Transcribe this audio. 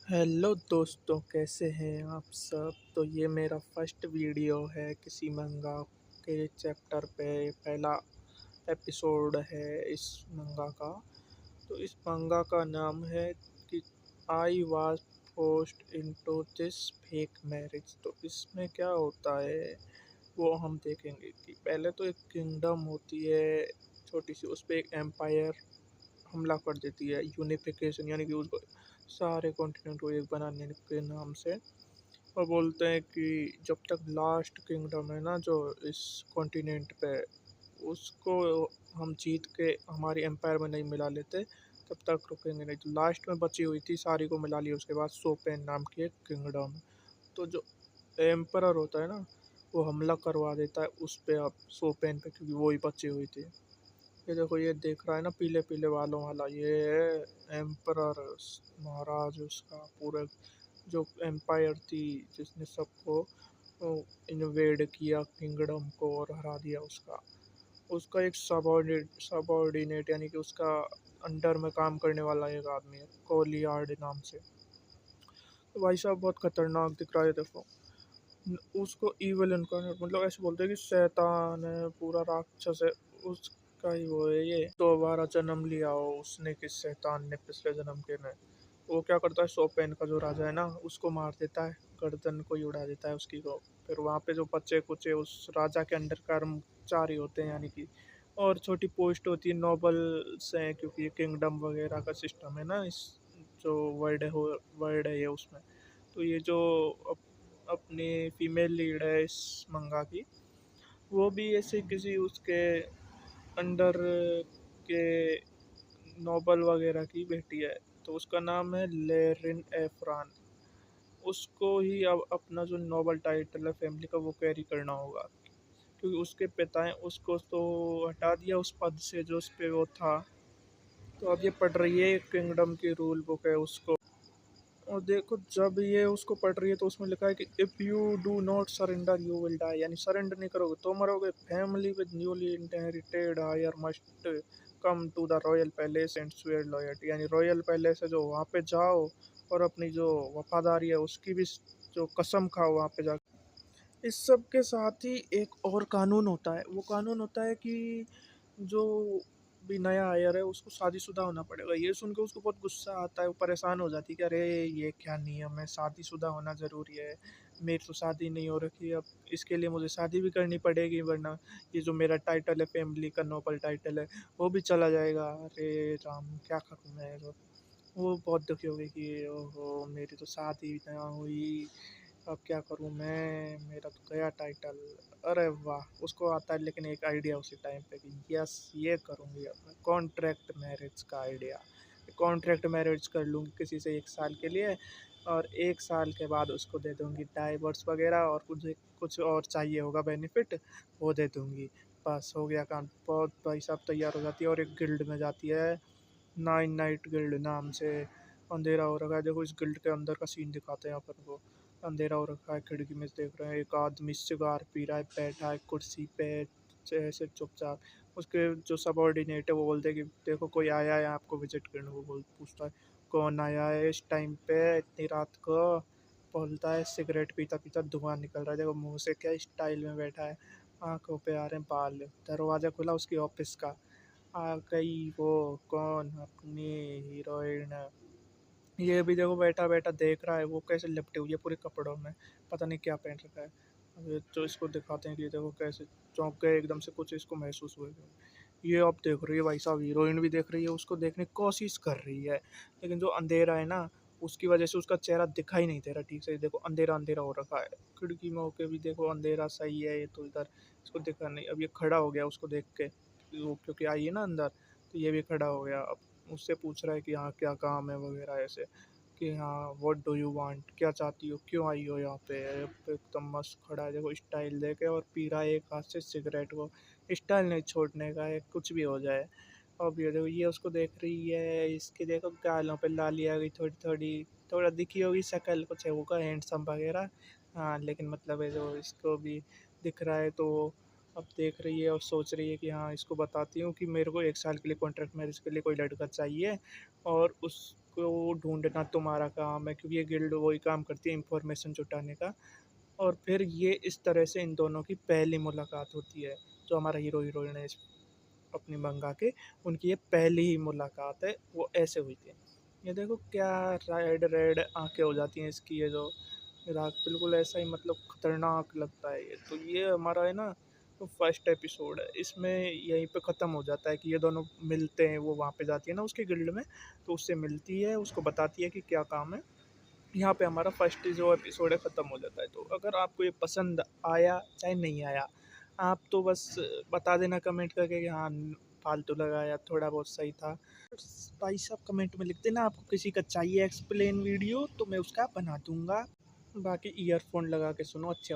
Hello दोस्तों, कैसे हैं आप सब। तो ये मेरा फर्स्ट वीडियो है किसी मंगा के चैप्टर पे। पहला एपिसोड है इस मंगा का। तो इस मंगा का नाम है कि I was forced into this fake marriage. तो इसमें क्या होता है वो हम देखेंगे कि पहले तो एक किंगडम होती है छोटी सी, उस पर एक एम्पायर हमला कर देती है, यूनिफिकेशन यानी कि उसको सारे कॉन्टिनेंट को एक बनाने के नाम से। और बोलते हैं कि जब तक लास्ट किंगडम है ना जो इस कॉन्टिनेंट पे, उसको हम जीत के हमारी एम्पायर में नहीं मिला लेते तब तक रुकेंगे नहीं। तो लास्ट में बची हुई थी, सारी को मिला लिया उसके बाद सोपेन नाम की एक किंगडम। तो जो एम्परर होता है ना, वो हमला करवा देता है उस पे, अब सोपेन पे, क्योंकि वो ही बची हुई थी। ये देखो, ये देख रहा है ना पीले पीले बालों वाला, ये है एम्परर, महाराज उसका पूरे जो एम्पायर थी, जिसने सबको इन्वेड किया किंगडम को और हरा दिया। उसका उसका एक सबॉर्डिनेट यानी कि उसका अंडर में काम करने वाला एक आदमी है, कोलियार्ड नाम से। तो भाई साहब बहुत खतरनाक दिख रहा है, देखो। उसको इविल इनकारनेट, मतलब ऐसे बोलते हैं कि शैतान है, पूरा राक्षस है। उसका ही वो है ये, दोबारा जन्म लिया हो उसने, किस शैतान ने पिछले जन्म के में। वो क्या करता है, सोपेन का जो राजा है ना, उसको मार देता है, गर्दन को ही उड़ा देता है उसकी को। फिर वहाँ पे जो बच्चे कुचे उस राजा के अंडर कर्मचारी होते हैं, यानी कि और छोटी पोस्ट होती है, नोबल्स हैं, क्योंकि ये किंगडम वगैरह का सिस्टम है ना इस जो वर्ल्ड है ये उसमें। तो ये जो अपनी फीमेल लीड है इस मंगा की, वो भी ऐसे किसी उसके अंडर के नोबल वगैरह की बेटी है। तो उसका नाम है लेरिन एफरान। उसको ही अब अपना जो नोबल टाइटल है फैमिली का वो कैरी करना होगा, क्योंकि उसके पिता हैं उसको तो हटा दिया उस पद से जो उस पे वो था। तो अब ये पढ़ रही है किंगडम की रूल बुक है उसको। और देखो, जब ये उसको पढ़ रही है तो उसमें लिखा है कि if you do not surrender you will die, यानी सरेंडर नहीं करोगे तो मरोगे। Family with newly inherited heir must come to the royal palace and swear loyalty, यानी रॉयल पैलेस है जो, वहाँ पे जाओ और अपनी जो वफादारी है उसकी भी जो कसम खाओ वहाँ पे जाके। इस सब के साथ ही एक और कानून होता है, वो कानून होता है कि जो भी नया हायर है उसको शादीशुदा होना पड़ेगा। ये सुन के उसको बहुत गुस्सा आता है, वो परेशान हो जाती है कि अरे ये क्या नियम है, शादीशुदा होना ज़रूरी है, मेरी तो शादी नहीं हो रखी, अब इसके लिए मुझे शादी भी करनी पड़ेगी, वरना ये जो मेरा टाइटल है फैमिली का नोबल टाइटल है वो भी चला जाएगा। अरे राम, क्या करूँ मैं। तो वो बहुत दुखी हो गई कि ओहो, मेरी तो शादी ना हुई, अब क्या करूँ मैं, मेरा तो गया टाइटल। अरे वाह, उसको आता है लेकिन एक आइडिया उसी टाइम पे कि यस, ये करूँगी अब मैं, कॉन्ट्रैक्ट मैरिज का आइडिया। कॉन्ट्रैक्ट मैरिज कर लूँगी किसी से 1 साल के लिए, और 1 साल के बाद उसको दे दूँगी डाइवर्स वगैरह, और कुछ कुछ और चाहिए होगा बेनिफिट वो दे दूँगी। बस हो गया काम। बहुत भाई साहब तैयार हो जाती है और एक गिल्ड में जाती है, 9 नाइट गिल्ड नाम से। अंधेरा हो रखा है, देखो इस गिल्ड के अंदर का सीन दिखाते हैं अपन को। अंधेरा हो रखा है, खिड़की में से देख रहे हैं एक आदमी सिगार पी रहा है, बैठा है कुर्सी पे ऐसे चुपचाप। उसके जो सबॉर्डिनेट है वो बोलते हैं कि देखो कोई आया है आपको विजिट करने, वो पूछता है कौन आया है इस टाइम पे इतनी रात को। बोलता है सिगरेट पीता पीता धुआं निकल रहा है, देखो मुंह से क्या स्टाइल में बैठा है, आंखों पे आ रहे हैं बाल। दरवाज़ा खुला उसकी ऑफिस का, आ गई वो, कौन, अपनी हीरोइन। ये भी देखो बैठा बैठा देख रहा है वो कैसे लिपटी हुई है पूरे कपड़ों में, पता नहीं क्या पहन रखा है। अब ये तो इसको दिखाते हैं कि देखो कैसे चौंक गए एकदम से, कुछ इसको महसूस हुआ। ये अब देख रही है भाई साहब, हीरोइन भी देख रही है, उसको देखने की कोशिश कर रही है, लेकिन जो अंधेरा है ना उसकी वजह से उसका चेहरा दिखाई नहीं दे रहा ठीक से। देखो अंधेरा अंधेरा हो रखा है, खिड़की में होके भी देखो अंधेरा सही है, ये तो इधर इसको दिखा नहीं। अब ये खड़ा हो गया उसको देख के, वो क्योंकि आई है ना अंदर, तो ये भी खड़ा हो गया। अब उससे पूछ रहा है कि हाँ क्या काम है वगैरह ऐसे, कि हाँ व्हाट डू यू वांट, क्या चाहती हो, क्यों आई हो यहाँ पे। एकदम मस्त खड़ा है, देखो स्टाइल देके, और पी रहा है एक हाथ से सिगरेट को, स्टाइल नहीं छोड़ने का है कुछ भी हो जाए। अब ये देखो ये उसको देख रही है, इसके देखो गालों पे लाली आ गई थोड़ी थोड़ी, थोड़ा दिखी होगी शक्ल कुछ है होगा हैंडसम वगैरह। हाँ लेकिन मतलब है जो इसको भी दिख रहा है, तो अब देख रही है और सोच रही है कि हाँ इसको बताती हूँ कि मेरे को 1 साल के लिए कॉन्ट्रैक्ट मैरिज के लिए कोई लड़का चाहिए, और उस को ढूंढना तुम्हारा काम है, क्योंकि ये गिल्ड वही काम करती है इंफॉर्मेशन जुटाने का। और फिर ये इस तरह से इन दोनों की पहली मुलाकात होती है। जो हमारा हीरो हीरोइन है अपनी मंगा के, उनकी ये पहली ही मुलाकात है, वो ऐसे हुई थी। ये देखो क्या रेड रेड आंखें हो जाती हैं इसकी, ये जो राग बिल्कुल ऐसा ही मतलब खतरनाक लगता है ये। तो ये हमारा है ना, तो फर्स्ट एपिसोड है, इसमें यहीं पे ख़त्म हो जाता है कि ये दोनों मिलते हैं। वो वहाँ पे जाती है ना उसके गिल्ड में, तो उससे मिलती है, उसको बताती है कि क्या काम है। यहाँ पे हमारा फर्स्ट जो एपिसोड है ख़त्म हो जाता है। तो अगर आपको ये पसंद आया चाहे नहीं आया, आप तो बस बता देना कमेंट करके कि हाँ फालतू लगा या थोड़ा बहुत सही था। भाई साहब कमेंट में लिख देना आपको किसी का चाहिए एक्सप्लेन वीडियो, तो मैं उसका बना दूंगा। बाकी ईयरफोन लगा के सुनो, अच्छे